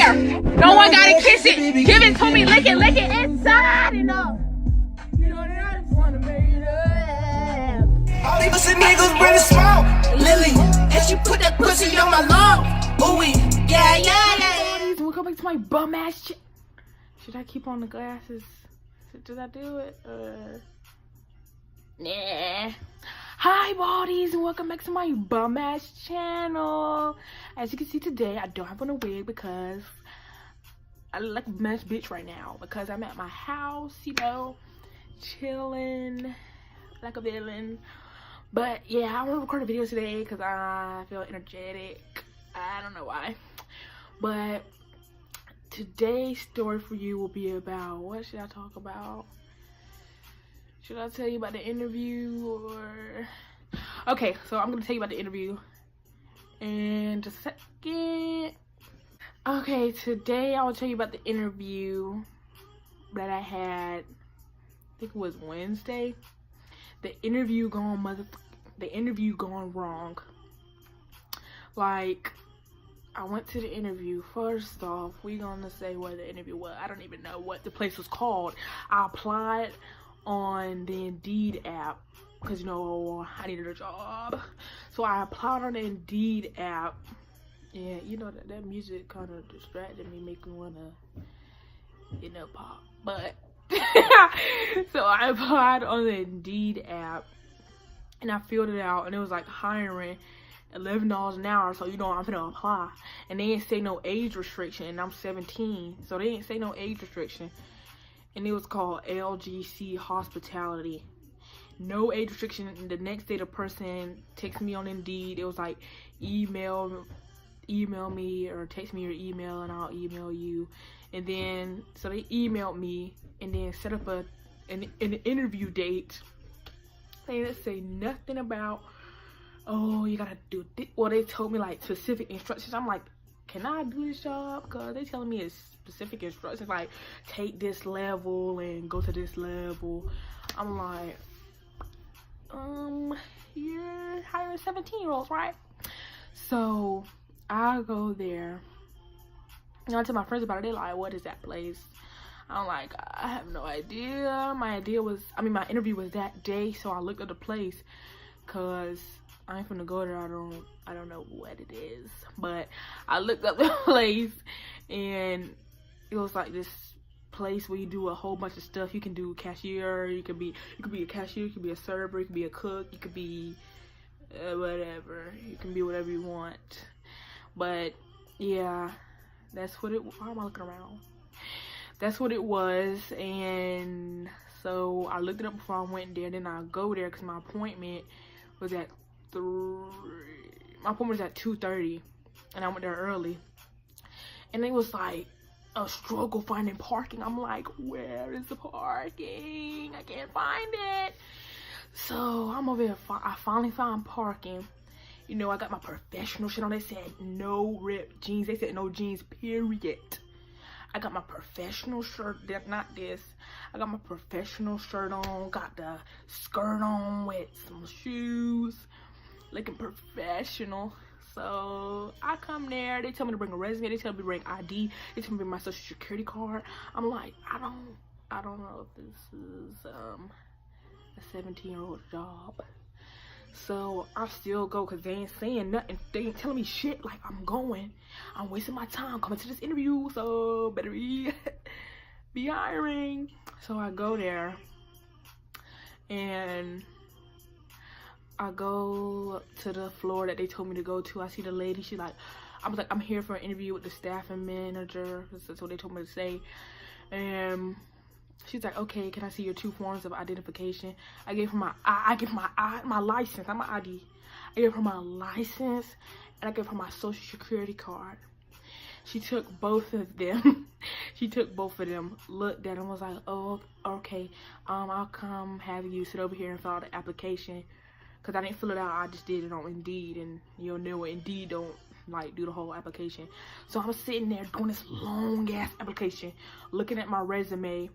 there. No one gotta kiss it. Give it to me, lick it inside and up. You know that I just wanna make it up. All these pussy niggas really small. Lily, and she put that pussy on my lung. Ooh, yeah. Welcome back to my bum ass shit. Should I keep on the glasses? Did I do it? Nah. Hi bodies, and welcome back to my bum ass channel. As you can see today, I don't have on a wig because I look like a mess bitch right now because I'm at my house, you know, chilling like a villain. But yeah, I want to record a video today because I feel energetic. I don't know why. But today's story for you will be about, what should I talk about? Should I tell you about the interview or? Okay, so I'm gonna tell you about the interview in just a second. Okay, today I will tell you about the interview that I had. I think it was Wednesday. The interview gone wrong. Like, I went to the interview. First off, we gonna say where the interview was. I don't even know what the place was called. I applied on the Indeed app because, you know, I needed a job. So I applied on the Indeed app. Yeah, you know, that music kind of distracted me, making me want to, you know, pop. But so I applied on the Indeed app and I filled it out, and it was like hiring $11 an hour. So, you know, I'm gonna apply, and they didn't say no age restriction, and I'm 17, so they didn't say no age restriction. And it was called LGC Hospitality. No age restriction. And the next day the person texted me on Indeed. It was like, email me or text me your email and I'll email you. And then, so they emailed me and then set up an interview date. They didn't say nothing about, oh, you gotta do this. Well, they told me like specific instructions. I'm like, can I do this job? Because they telling me it's specific instructions, like take this level and go to this level. I'm like, you're hiring 17-year-olds, right? So I go there and I tell my friends about it. They're like, what is that place? I'm like, I have no idea. My interview was that day, so I looked at the place because I ain't finna go there. I don't know what it is, but I looked up the place, and it was like this place where you do a whole bunch of stuff. You can do cashier. You could be a cashier. You could be a server. You could be a cook. You could be whatever. You can be whatever you want. But yeah, that's what it. Why am I looking around? That's what it was, and so I looked it up before I went there. Then I go there because my appointment was at 2:30, and I went there early, and it was like a struggle finding parking. I'm like, where is the parking? I can't find it. So I'm over there. I finally found parking. You know, I got my professional shit on. They said no rip jeans. They said no jeans, period. I got my professional shirt, not this. I got my professional shirt on, got the skirt on with some shoes, looking professional. So I come there, they tell me to bring a resume, they tell me to bring ID, they tell me to bring my social security card. I'm like, I don't know if this is a 17-year-old job. So I still go because they ain't saying nothing. They ain't telling me shit. Like, I'm going. I'm wasting my time coming to this interview, so better be hiring. So I go there and I go to the floor that they told me to go to. I see the lady. She like, I was like, I'm here for an interview with the staffing manager. That's what they told me to say. And she's like, okay, can I see your 2 forms of identification? I gave her my license, not my ID. I gave her my license and I gave her my social security card. She took both of them. She took both of them, looked at them, was like, oh, okay, I'll come have you sit over here and fill out the application. Because I didn't fill it out, I just did it on Indeed, and you'll know Indeed don't like do the whole application. So I was sitting there doing this long ass application, looking at my resume,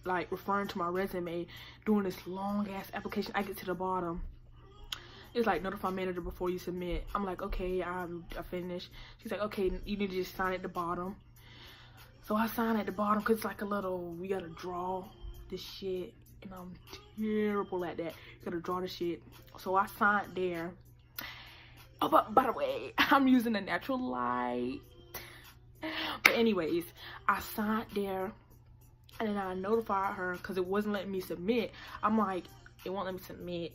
like referring to my resume, doing this long ass application. I get to the bottom, it's like notify manager before you submit. I'm like, okay, I finished. She's like, okay, you need to just sign at the bottom. So I signed at the bottom because it's like a little, we gotta draw this shit, and I'm terrible at that. You gotta draw the shit. So I signed there. Oh, but by the way, I'm using a natural light. But anyways, I signed there, and then I notified her because it wasn't letting me submit. I'm like, it won't let me submit.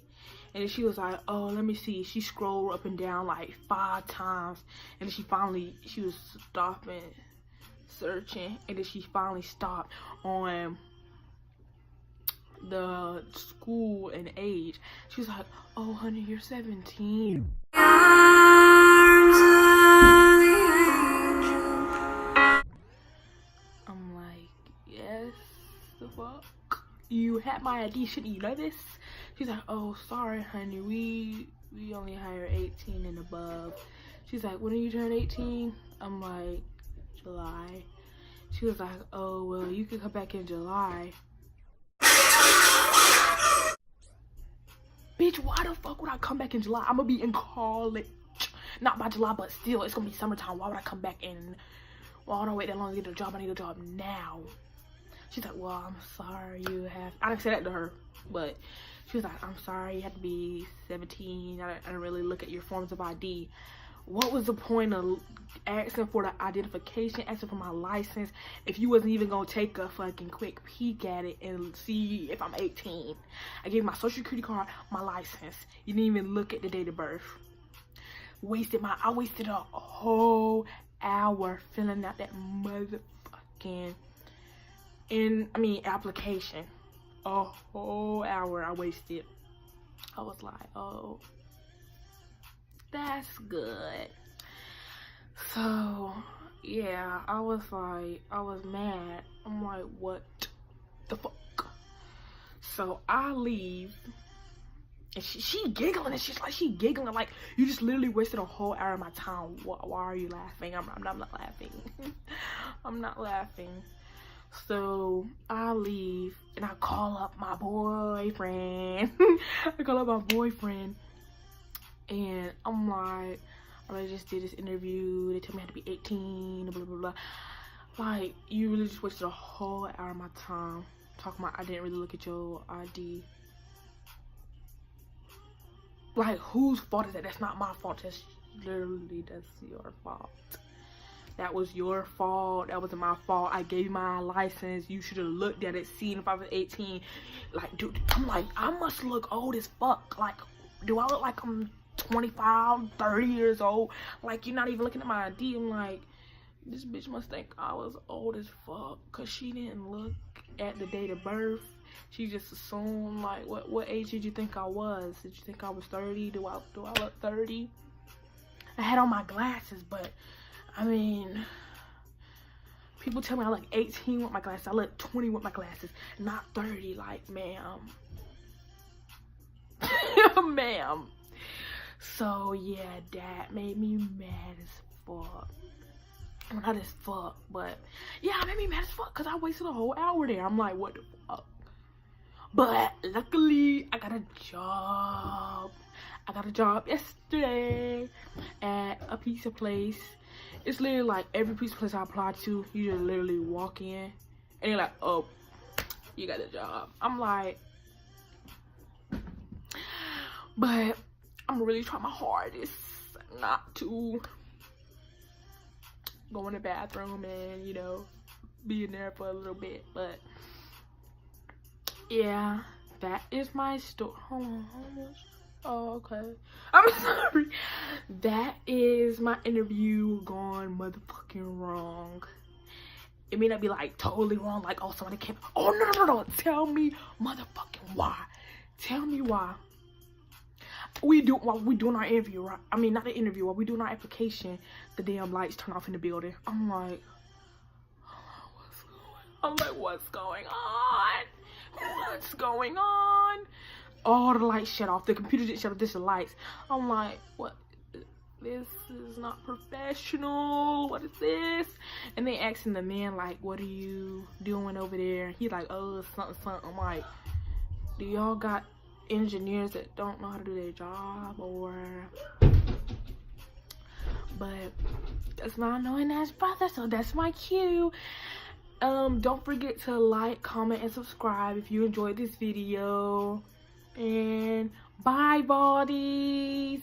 And then she was like, oh, let me see. She scrolled up and down like 5 times, and then she was stopping, searching, and then she finally stopped on the school and age. She was like, oh, honey, you're 17. I'm like, yes, the fuck? You had my ID, shouldn't you know this? She's like, oh, sorry, honey, we only hire 18 and above. She's like, when are you turn 18? I'm like, July. She was like, oh, well, you can come back in July. Bitch, why the fuck would I come back in July? I'm gonna be in college. Not by July, but still, it's gonna be summertime. Why would I come back in? Well, I don't wait that long to get a job. I need a job now. She's like, well, I'm sorry you have... I didn't say that to her, but she was like, I'm sorry you have to be 17. I didn't really look at your forms of ID. What was the point of asking for the identification, asking for my license, if you wasn't even gonna take a fucking quick peek at it and see if I'm 18? I gave my social security card, my license. You didn't even look at the date of birth. I wasted a whole hour filling out that motherfucking application. A whole hour I wasted. I was like, oh, that's good. So yeah, I was mad. I'm like, what the fuck? So I leave, and she giggling, and she giggling like, you just literally wasted a whole hour of my time. Why are you laughing? I'm not laughing. I'm not laughing. So I leave, and I call up my boyfriend. And I'm like, I just did this interview. They told me I had to be 18, blah, blah, blah. Like, you really just wasted a whole hour of my time talking about I didn't really look at your ID. Like, whose fault is that? That's not my fault. That's your fault. That was your fault. That wasn't my fault. I gave you my license. You should have looked at it, seen if I was 18. Like, dude, I'm like, I must look old as fuck. Like, do I look like I'm 25, 30 years old? Like, you're not even looking at my ID. I'm like, this bitch must think I was old as fuck, because she didn't look at the date of birth. She just assumed, like, what age did you think I was? Did you think I was 30? Do I look 30? I had on my glasses, but I mean, people tell me I look 18 with my glasses. I look 20 with my glasses, not 30. Like, ma'am. Ma'am. So yeah, that made me mad as fuck. Well, not as fuck, but yeah, it made me mad as fuck because I wasted a whole hour there. I'm like, what the fuck? But luckily, I got a job. I got a job yesterday at a pizza place. It's literally like every pizza place I apply to, you just literally walk in and you're like, oh, you got a job. I'm like, but I'm really trying my hardest not to go in the bathroom and, you know, be in there for a little bit. But yeah, that is my story. Hold on. Oh, okay. I'm sorry. That is my interview gone motherfucking wrong. It may not be like totally wrong, like, oh, somebody came. Oh, no. Tell me motherfucking why. Tell me why. While we doing our interview, right? I mean, not the interview, while we doing our application, the damn lights turn off in the building. I'm like, what's going on? What's going on? All the lights shut off. The computer didn't shut off, just the lights. I'm like, what? This is not professional. What is this? And they asking the man, like, what are you doing over there? He's like, oh, something. I'm like, do y'all got engineers that don't know how to do their job, or But that's my annoying ass brother, so that's my cue. Don't forget to like, comment, and subscribe if you enjoyed this video. And bye, bodies.